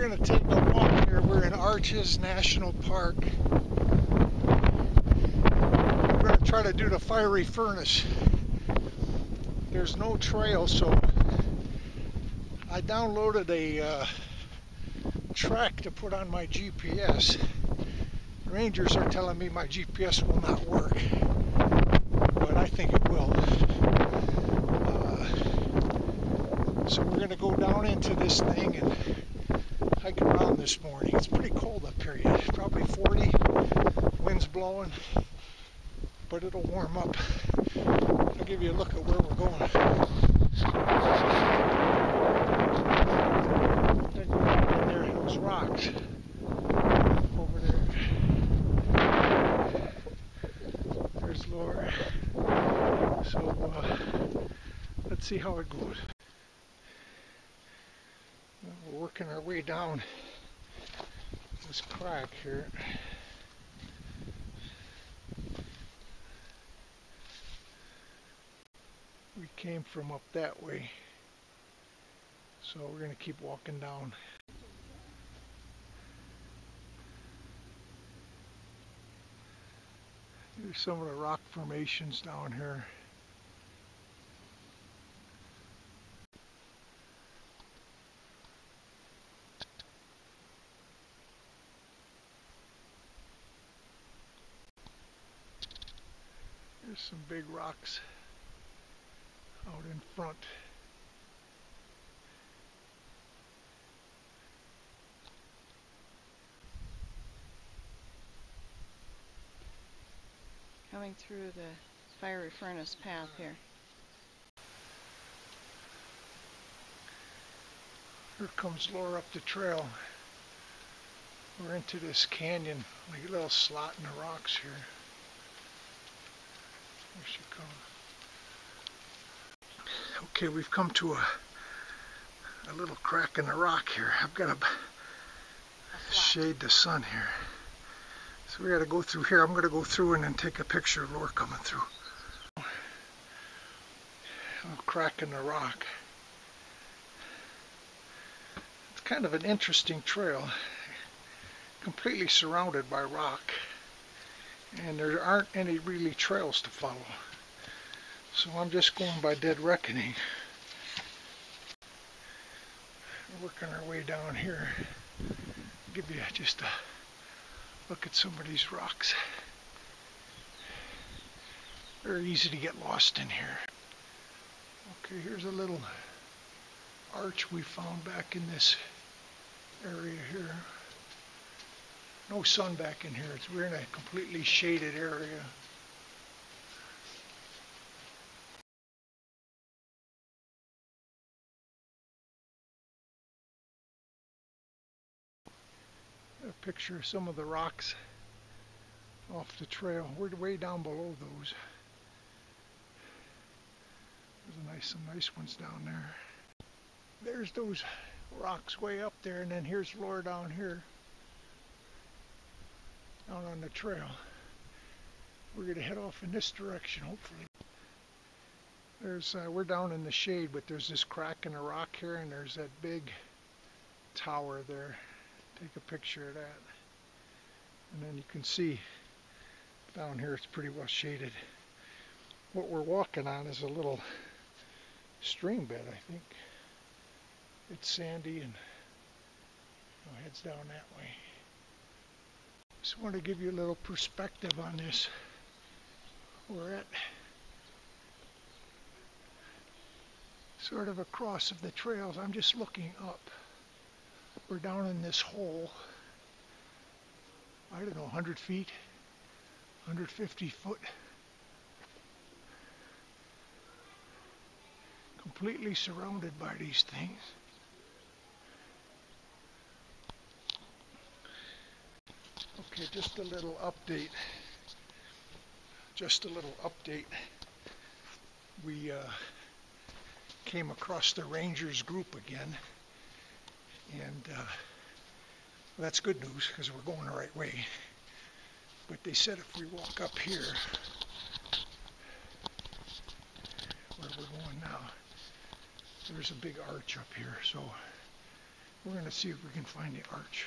We're going to take a walk here. We're in Arches National Park. We're going to try to do the fiery furnace. There's no trail, so I downloaded a track to put on my GPS. Rangers are telling me my GPS will not work, but I think it will. So we're going to go down into this thing and hike around this morning. It's pretty cold up here yet. It's probably 40, wind's blowing, but it'll warm up. I'll give you a look at where we're going. There, those rocks over there. There's Laura. So let's see how it goes. We're working our way down this crack here. We came from up that way, so we're going to keep walking down. Here's some of the rock formations down here. There's some big rocks out in front. Coming through the fiery furnace path here. Here comes Laura up the trail. We're into this canyon, like a little slot in the rocks here. There she comes. Okay, we've come to a little crack in the rock here. I've got to shade the sun here. So we got to go through here. I'm going to go through and then take a picture of Laura coming through. A little crack in the rock. It's kind of an interesting trail. Completely surrounded by rock. And there aren't any really trails to follow. So I'm just going by dead reckoning. We're working our way down here. I'll give you just a look at some of these rocks. Very easy to get lost in here. Okay, here's a little arch we found back in this area here. No sun back in here. We're in a completely shaded area. A picture of some of the rocks off the trail. We're way down below those. There's some nice ones down there. There's those rocks way up there, and then here's Laura down here. Out on the trail. We're going to head off in this direction, hopefully. We're down in the shade, but there's this crack in the rock here, and there's that big tower there. Take a picture of that. And then you can see down here it's pretty well shaded. What we're walking on is a little stream bed, I think. It's sandy and heads down that way. Just want to give you a little perspective on this. We're at sort of across of the trails. I'm just looking up. We're down in this hole. I don't know, 100 feet, 150 foot. Completely surrounded by these things. Okay, just a little update. We came across the Rangers group again, and that's good news because we're going the right way. But they said if we walk up here, where we're going now, there's a big arch up here, so We're going to see if we can find the arch.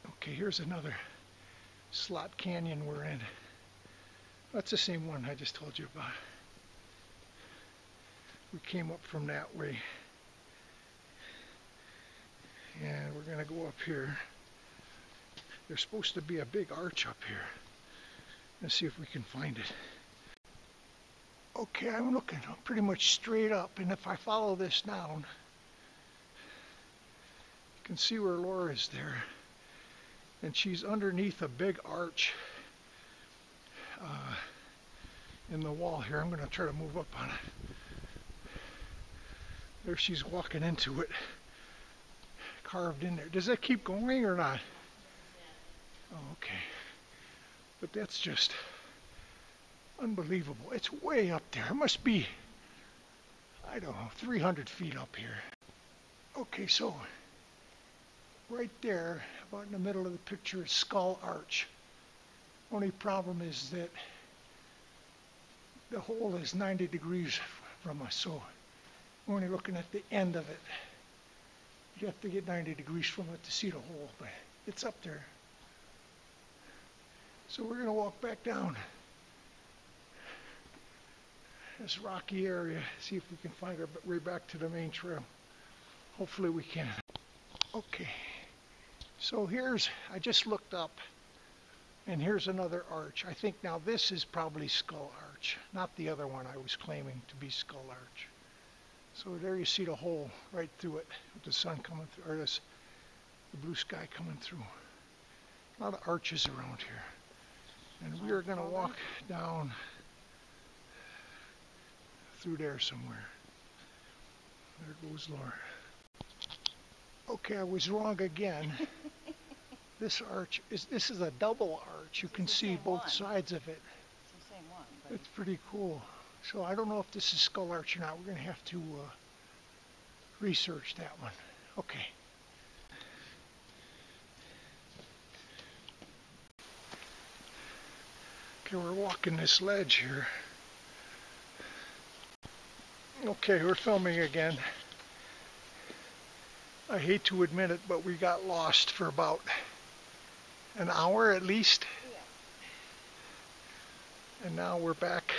Okay, here's another slot canyon we're in. That's the same one I just told you about. We came up from that way. And we're going to go up here. There's supposed to be a big arch up here. Let's see if we can find it. Okay, I'm looking pretty much straight up, and if I follow this down, you can see where Laura is there. And she's underneath a big arch in the wall here. I'm going to try to move up on it. There she's walking into it, carved in there. Does that keep going or not? Oh, okay. But that's just unbelievable. It's way up there. It must be, I don't know, 300 feet up here. Okay, so right there, about in the middle of the picture, is Skull Arch. Only problem is that the hole is 90 degrees from us, so we're only looking at the end of it. You have to get 90 degrees from it to see the hole, but it's up there. So we're going to walk back down this rocky area, see if we can find our way back to the main trail. Hopefully we can. Okay, so I just looked up, and here's another arch. I think now this is probably Skull Arch, not the other one I was claiming to be Skull Arch. So there you see the hole right through it, with the sun coming through, or the blue sky coming through. A lot of arches around here. And we are going to walk down through there somewhere. There goes Laura. Okay, I was wrong again. This is a double arch. You can see both sides of it. It's the same one. But It's pretty cool. So I don't know if this is Skull Arch or not. We're going to have to research that one. Okay. Okay, we're walking this ledge here. Okay, we're filming again. I hate to admit it, but we got lost for about an hour at least. Yeah. And now we're back,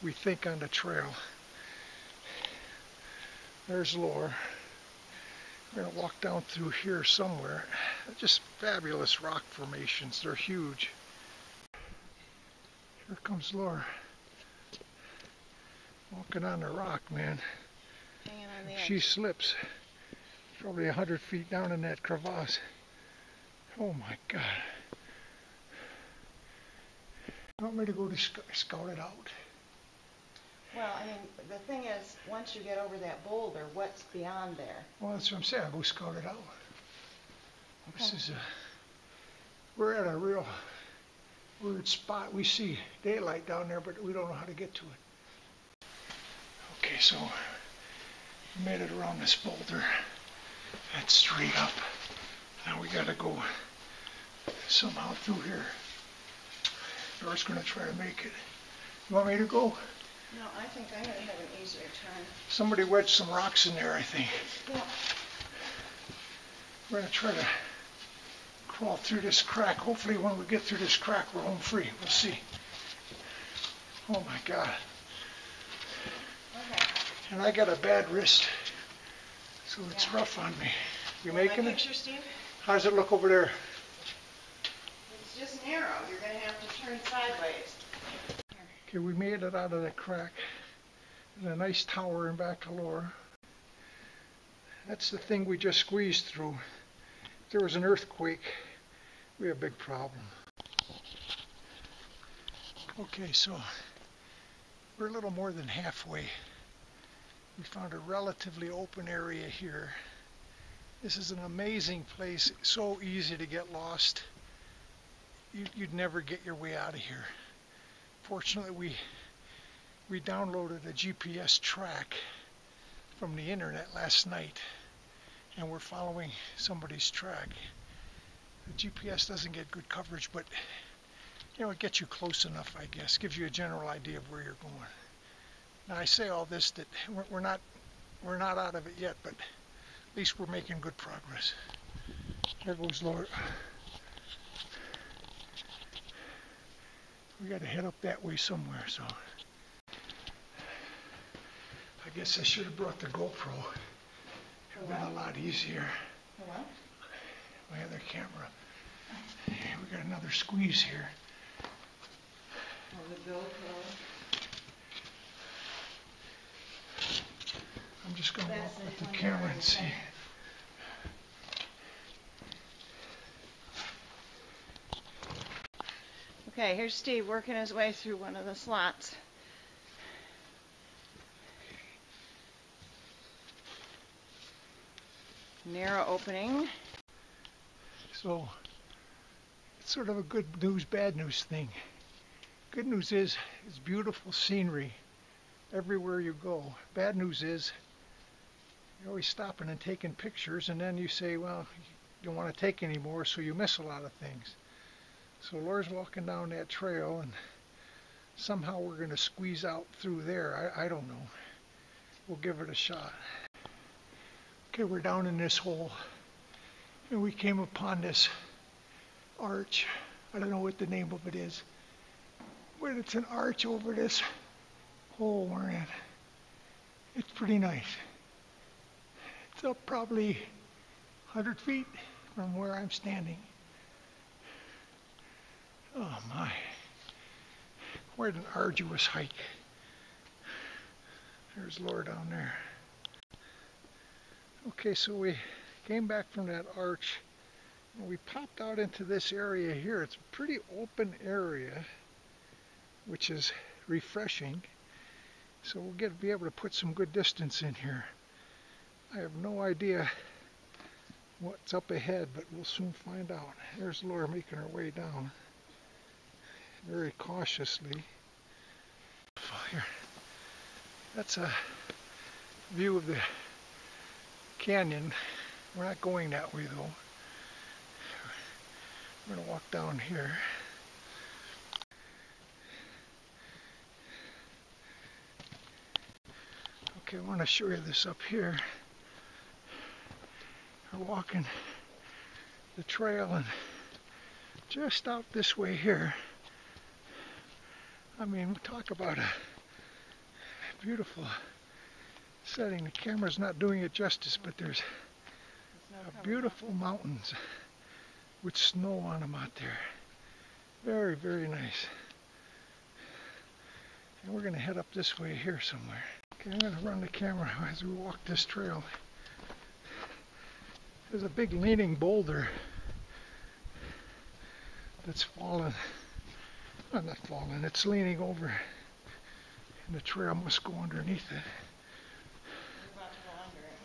we think, on the trail. There's Laura. We're going to walk down through here somewhere. Just fabulous rock formations. They're huge. Here comes Laura. Walking on the rock, man. hanging on the If edge. she slips, probably 100 feet down in that crevasse. Oh my God. You want me to go to scout it out? Well, I mean, the thing is, once you get over that boulder, what's beyond there? Well, that's what I'm saying. I'll go scout it out. This is we're at a real weird spot. We see daylight down there, but we don't know how to get to it. Okay, so we made it around this boulder. That's straight up. Now we gotta go somehow through here. Laura's gonna try to make it. You want me to go? No, I think I'm going to have an easier time. Somebody wedged some rocks in there, I think. Yeah. We're gonna try to crawl through this crack. Hopefully when we get through this crack, we're home free. We'll see. Oh my God. Okay. And I got a bad wrist, so it's rough on me. You making my it? picture, Steve? How does it look over there? It's just narrow. You're going to have to turn sideways. Okay, we made it out of that crack. And a nice tower in back to Laura. That's the thing we just squeezed through. If there was an earthquake, we have a big problem. Okay, so we're a little more than halfway. We found a relatively open area here. This is an amazing place. So easy to get lost. You'd never get your way out of here. Fortunately, we downloaded a GPS track from the internet last night, and we're following somebody's track. The GPS doesn't get good coverage, but it gets you close enough, I guess. Gives you a general idea of where you're going. Now I say all this that we're not we're not out of it yet, but at least we're making good progress. There goes Lord. We got to head up that way somewhere, so I guess I should have brought the GoPro. It would have been a lot easier. What? My other camera. We got another squeeze here. Oh, the GoPro. I'm just going to walk with the camera and see. Okay, here's Steve working his way through one of the slots. Narrow opening. So, it's sort of a good news, bad news thing. Good news is, it's beautiful scenery everywhere you go. Bad news is, you're always stopping and taking pictures, and then you say, well, you don't want to take any more, so you miss a lot of things. So Laura's walking down that trail, and somehow we're going to squeeze out through there. I don't know. We'll give it a shot. Okay, we're down in this hole, and we came upon this arch. I don't know what the name of it is, but it's an arch over this hole we're in. It's pretty nice. It's up probably 100 feet from where I'm standing. Oh my, quite an arduous hike. There's Laura down there. Okay, so we came back from that arch and we popped out into this area here. It's a pretty open area, which is refreshing. So we'll be able to put some good distance in here. I have no idea what's up ahead, but we'll soon find out. There's Laura making her way down. Very cautiously. Here. That's a view of the canyon. We're not going that way though. We're going to walk down here. Okay, I want to show you this up here. We're walking the trail, and just out this way here, I mean, talk about a beautiful setting. The camera's not doing it justice, but there's beautiful mountains with snow on them out there. Very, very nice. And we're going to head up this way here somewhere. Okay, I'm going to run the camera as we walk this trail. There's a big leaning boulder that's fallen. Well, not fallen, it's leaning over, and the trail must go underneath it. We're about to go under it.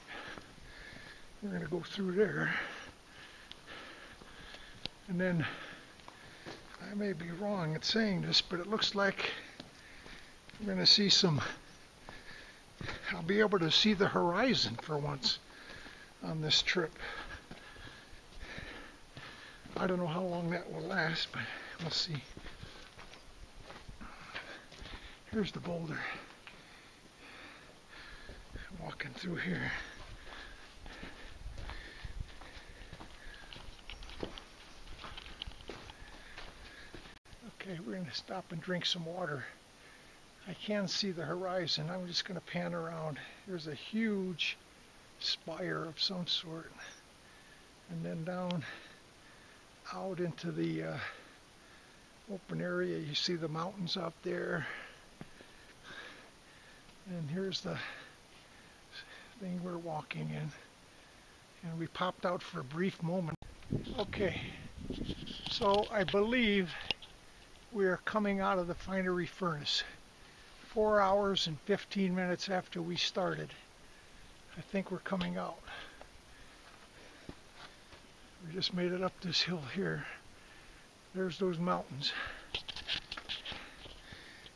We're going to go through there, and then I may be wrong at saying this, but it looks like we're going to see I'll be able to see the horizon for once on this trip. I don't know how long that will last, but we'll see. Here's the boulder. Walking through here. Okay, we're going to stop and drink some water. I can see the horizon. I'm just going to pan around. There's a huge spire of some sort. And then down out into the open area, you see the mountains out there. And here's the thing we're walking in. And we popped out for a brief moment. Okay, so I believe we are coming out of the finery furnace. 4 hours and 15 minutes after we started. I think we're coming out. We just made it up this hill here. There's those mountains.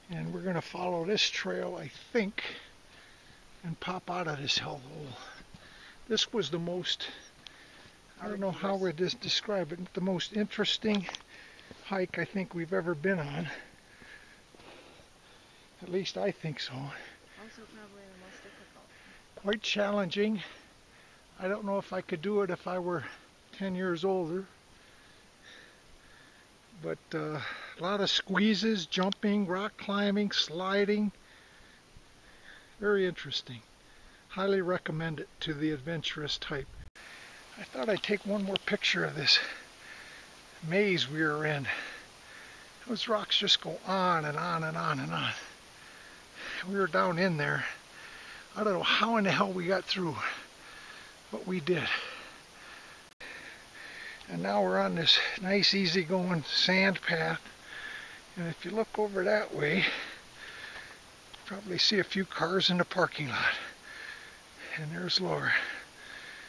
And we're going to follow this trail, I think, and pop out of this hellhole. This was the most, I don't know how we just describe it, the most interesting hike I think we've ever been on. At least I think so. Also probably the most difficult. quite challenging. I don't know if I could do it if I were 10 years older. But a lot of squeezes, jumping, rock climbing, sliding. Very interesting. Highly recommend it to the adventurous type. I thought I'd take one more picture of this maze we were in. Those rocks just go on and on and on and on. We were down in there. I don't know how in the hell we got through, but we did. And now we're on this nice easy going sand path. And if you look over that way, probably see a few cars in the parking lot. And there's Laura.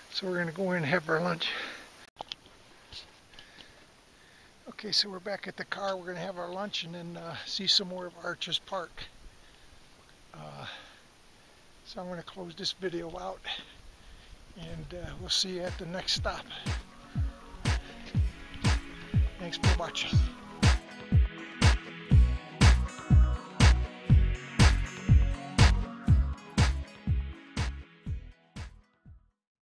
So we're going to go in and have our lunch. Okay, so we're back at the car. We're going to have our lunch and then see some more of Arches Park. So I'm going to close this video out and we'll see you at the next stop. Thanks for watching.